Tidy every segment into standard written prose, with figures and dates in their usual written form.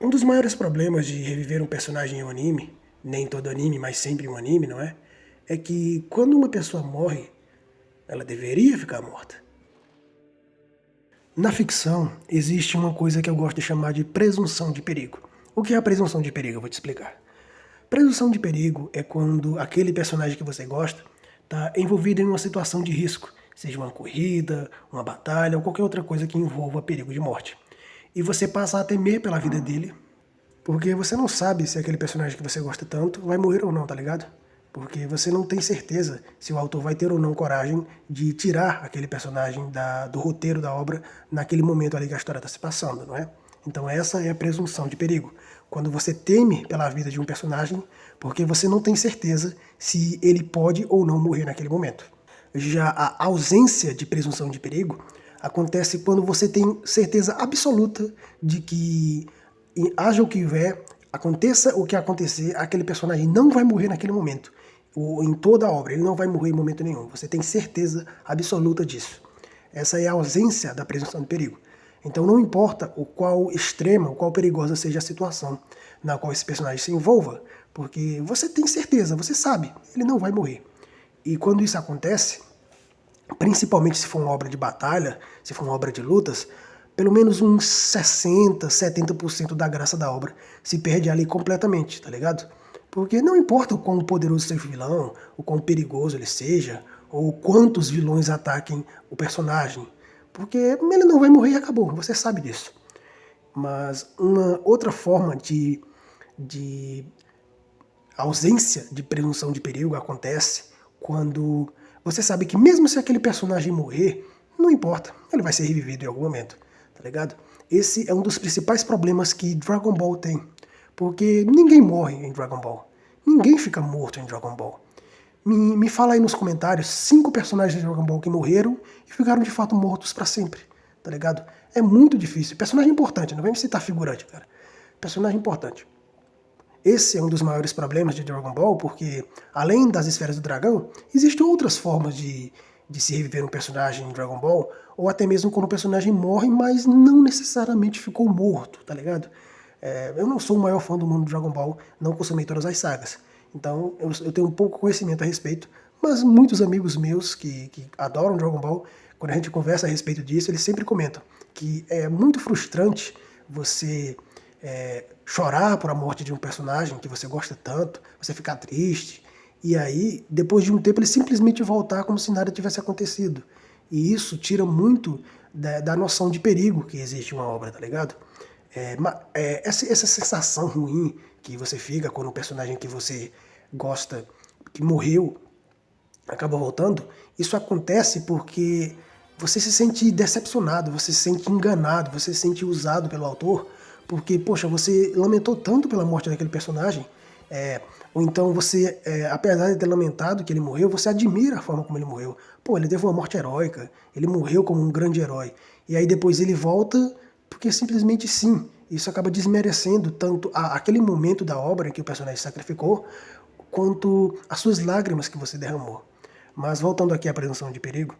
Um dos maiores problemas de reviver um personagem em um anime, nem todo anime, mas sempre um anime, não é? É que quando uma pessoa morre, ela deveria ficar morta. Na ficção, existe uma coisa que eu gosto de chamar de presunção de perigo. O que é a presunção de perigo? Eu vou te explicar. Presunção de perigo é quando aquele personagem que você gosta está envolvido em uma situação de risco, seja uma corrida, uma batalha ou qualquer outra coisa que envolva perigo de morte. E você passa a temer pela vida dele, porque você não sabe se aquele personagem que você gosta tanto vai morrer ou não, tá ligado? Porque você não tem certeza se o autor vai ter ou não coragem de tirar aquele personagem do roteiro da obra naquele momento ali que a história está se passando, não é? Então essa é a presunção de perigo. Quando você teme pela vida de um personagem, porque você não tem certeza se ele pode ou não morrer naquele momento. Já a ausência de presunção de perigo acontece quando você tem certeza absoluta de que, haja o que vier, aconteça o que acontecer, aquele personagem não vai morrer naquele momento. Ou em toda a obra, ele não vai morrer em momento nenhum. Você tem certeza absoluta disso. Essa é a ausência da presunção de perigo. Então não importa o qual extrema, o qual perigosa seja a situação na qual esse personagem se envolva, porque você tem certeza, você sabe, ele não vai morrer. E quando isso acontece, principalmente se for uma obra de batalha, se for uma obra de lutas, pelo menos uns 60, 70% da graça da obra se perde ali completamente, tá ligado? Porque não importa o quão poderoso seja o vilão, o quão perigoso ele seja, ou quantos vilões ataquem o personagem, porque ele não vai morrer e acabou, você sabe disso. Mas uma outra forma de ausência de presunção de perigo acontece quando você sabe que mesmo se aquele personagem morrer, não importa, ele vai ser revivido em algum momento, tá ligado? Esse é um dos principais problemas que Dragon Ball tem, porque ninguém morre em Dragon Ball, ninguém fica morto em Dragon Ball. Me fala aí nos comentários 5 personagens de Dragon Ball que morreram e ficaram de fato mortos pra sempre, tá ligado? É muito difícil. Personagem importante, não vem me citar figurante, cara. Personagem importante. Esse é um dos maiores problemas de Dragon Ball, porque além das esferas do dragão, existem outras formas de se reviver um personagem em Dragon Ball, ou até mesmo quando o personagem morre, mas não necessariamente ficou morto, tá ligado? Eu não sou o maior fã do mundo de Dragon Ball, não consumi todas as sagas. Então eu tenho um pouco conhecimento a respeito, mas muitos amigos meus que adoram Dragon Ball, quando a gente conversa a respeito disso, eles sempre comentam que é muito frustrante você chorar por a morte de um personagem que você gosta tanto, você ficar triste, e aí, depois de um tempo, ele simplesmente voltar como se nada tivesse acontecido. E isso tira muito da noção de perigo que existe em uma obra, tá ligado? Essa sensação ruim que você fica quando um personagem que você gosta, que morreu, acaba voltando, isso acontece porque você se sente decepcionado, você se sente enganado, você se sente usado pelo autor, porque, poxa, você lamentou tanto pela morte daquele personagem, ou então você, apesar de ter lamentado que ele morreu, você admira a forma como ele morreu. Pô, ele teve uma morte heróica, ele morreu como um grande herói, e aí depois ele volta porque simplesmente sim. Isso acaba desmerecendo tanto aquele momento da obra em que o personagem sacrificou, quanto as suas lágrimas que você derramou. Mas voltando aqui à presunção de perigo,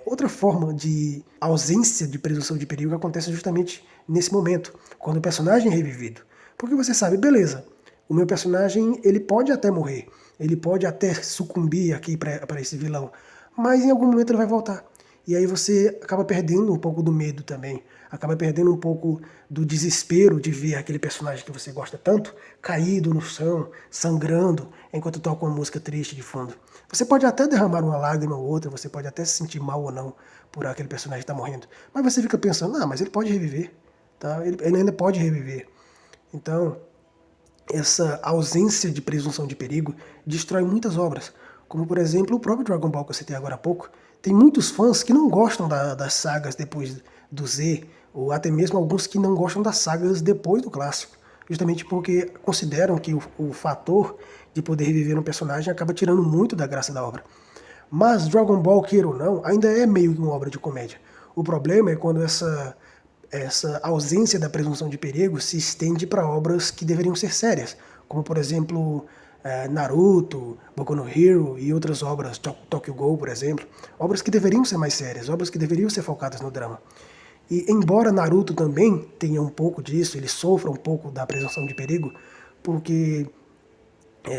outra forma de ausência de presunção de perigo acontece justamente nesse momento, quando o personagem é revivido. Porque você sabe, beleza, o meu personagem ele pode até morrer, ele pode até sucumbir aqui para esse vilão, mas em algum momento ele vai voltar. E aí você acaba perdendo um pouco do medo também, acaba perdendo um pouco do desespero de ver aquele personagem que você gosta tanto caído no chão, sangrando, enquanto toca uma música triste de fundo. Você pode até derramar uma lágrima ou outra, você pode até se sentir mal ou não por aquele personagem estar morrendo, mas você fica pensando, mas ele pode reviver, tá? Ele ainda pode reviver. Então, essa ausência de presunção de perigo destrói muitas obras, como por exemplo o próprio Dragon Ball que eu citei agora há pouco. Tem muitos fãs que não gostam das sagas depois do Z, ou até mesmo alguns que não gostam das sagas depois do clássico, justamente porque consideram que o fator de poder reviver um personagem acaba tirando muito da graça da obra. Mas Dragon Ball, queira ou não, ainda é meio que uma obra de comédia. O problema é quando essa ausência da presunção de perigo se estende para obras que deveriam ser sérias, como por exemplo Naruto, Boku no Hero e outras obras, Tokyo Ghoul, por exemplo, obras que deveriam ser mais sérias, obras que deveriam ser focadas no drama. E embora Naruto também tenha um pouco disso, ele sofra um pouco da presunção de perigo, porque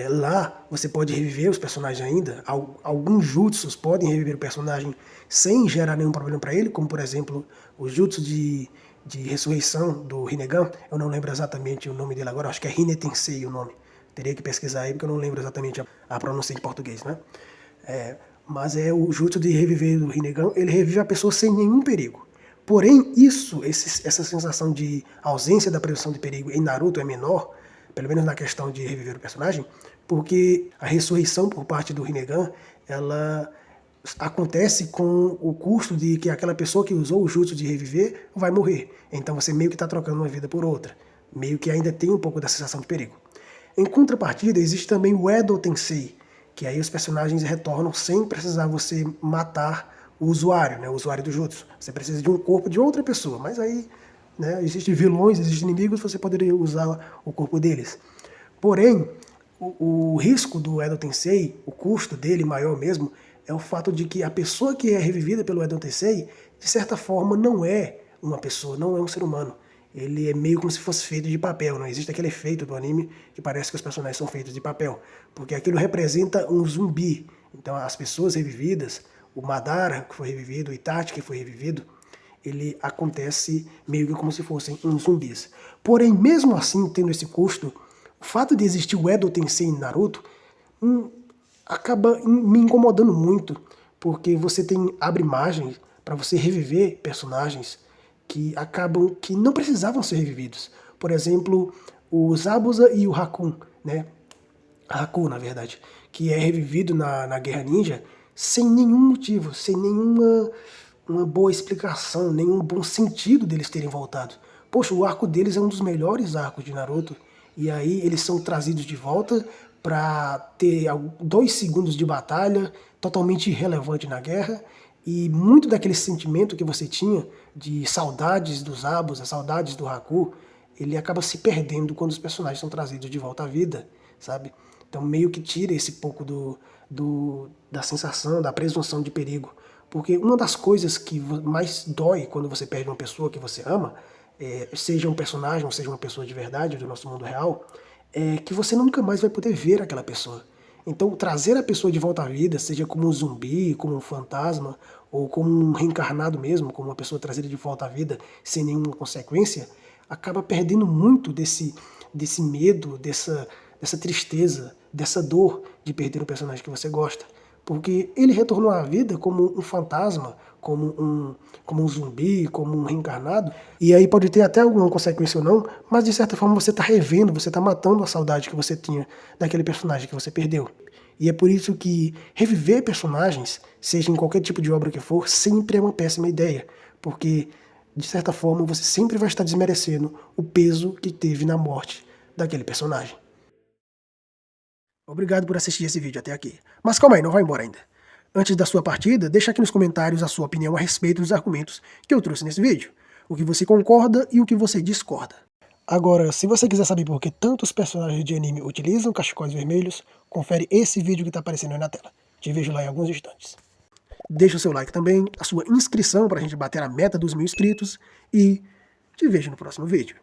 lá você pode reviver os personagens ainda, alguns jutsus podem reviver o personagem sem gerar nenhum problema para ele, como por exemplo o jutsu de ressurreição do Rinnegan, eu não lembro exatamente o nome dele agora, acho que é Rinne Tensei o nome, teria que pesquisar aí porque eu não lembro exatamente a pronúncia em português, né? Mas é o jutsu de reviver do Rinnegan, ele revive a pessoa sem nenhum perigo. Porém, essa sensação de ausência da presunção de perigo em Naruto é menor, pelo menos na questão de reviver o personagem, porque a ressurreição por parte do Rinnegan, ela acontece com o custo de que aquela pessoa que usou o jutsu de reviver vai morrer. Então você meio que está trocando uma vida por outra. Meio que ainda tem um pouco da sensação de perigo. Em contrapartida, existe também o Edo Tensei, que aí os personagens retornam sem precisar você matar o usuário, né, o usuário do jutsu. Você precisa de um corpo de outra pessoa, mas aí existem vilões, existem inimigos, você poderia usar o corpo deles. Porém, o risco do Edo Tensei, o custo dele maior mesmo, é o fato de que a pessoa que é revivida pelo Edo Tensei, de certa forma, não é uma pessoa, não é um ser humano. Ele é meio como se fosse feito de papel, não existe aquele efeito do anime que parece que os personagens são feitos de papel, porque aquilo representa um zumbi. Então as pessoas revividas, o Madara que foi revivido, o Itachi que foi revivido, ele acontece meio que como se fossem uns zumbis. Porém, mesmo assim, tendo esse custo, o fato de existir o Edo Tensei em Naruto acaba me incomodando muito, porque você abre margem para você reviver personagens que acabam que não precisavam ser revividos. Por exemplo, o Zabuza e o Haku, né? Haku, na verdade, que é revivido na Guerra Ninja sem nenhum motivo, sem nenhuma uma boa explicação, nenhum bom sentido deles terem voltado. Poxa, o arco deles é um dos melhores arcos de Naruto, e aí eles são trazidos de volta para ter 2 segundos de batalha, totalmente irrelevante na guerra, e muito daquele sentimento que você tinha de saudades dos Zabuza, saudades do Haku, ele acaba se perdendo quando os personagens são trazidos de volta à vida, sabe? Então meio que tira esse pouco da sensação, da presunção de perigo. Porque uma das coisas que mais dói quando você perde uma pessoa que você ama, seja um personagem ou seja uma pessoa de verdade do nosso mundo real, é que você nunca mais vai poder ver aquela pessoa. Então, trazer a pessoa de volta à vida, seja como um zumbi, como um fantasma, ou como um reencarnado mesmo, como uma pessoa trazida de volta à vida sem nenhuma consequência, acaba perdendo muito desse medo, dessa tristeza, dessa dor de perder um personagem que você gosta. Porque ele retornou à vida como um fantasma, como um zumbi, como um reencarnado. E aí pode ter até alguma consequência ou não, mas de certa forma você está revendo, você está matando a saudade que você tinha daquele personagem que você perdeu. E é por isso que reviver personagens, seja em qualquer tipo de obra que for, sempre é uma péssima ideia. Porque, de certa forma, você sempre vai estar desmerecendo o peso que teve na morte daquele personagem. Obrigado por assistir esse vídeo até aqui. Mas calma aí, não vai embora ainda. Antes da sua partida, deixa aqui nos comentários a sua opinião a respeito dos argumentos que eu trouxe nesse vídeo. O que você concorda e o que você discorda. Agora, se você quiser saber por que tantos personagens de anime utilizam cachecóis vermelhos, confere esse vídeo que está aparecendo aí na tela. Te vejo lá em alguns instantes. Deixa o seu like também, a sua inscrição para a gente bater a meta dos 1000 inscritos e te vejo no próximo vídeo.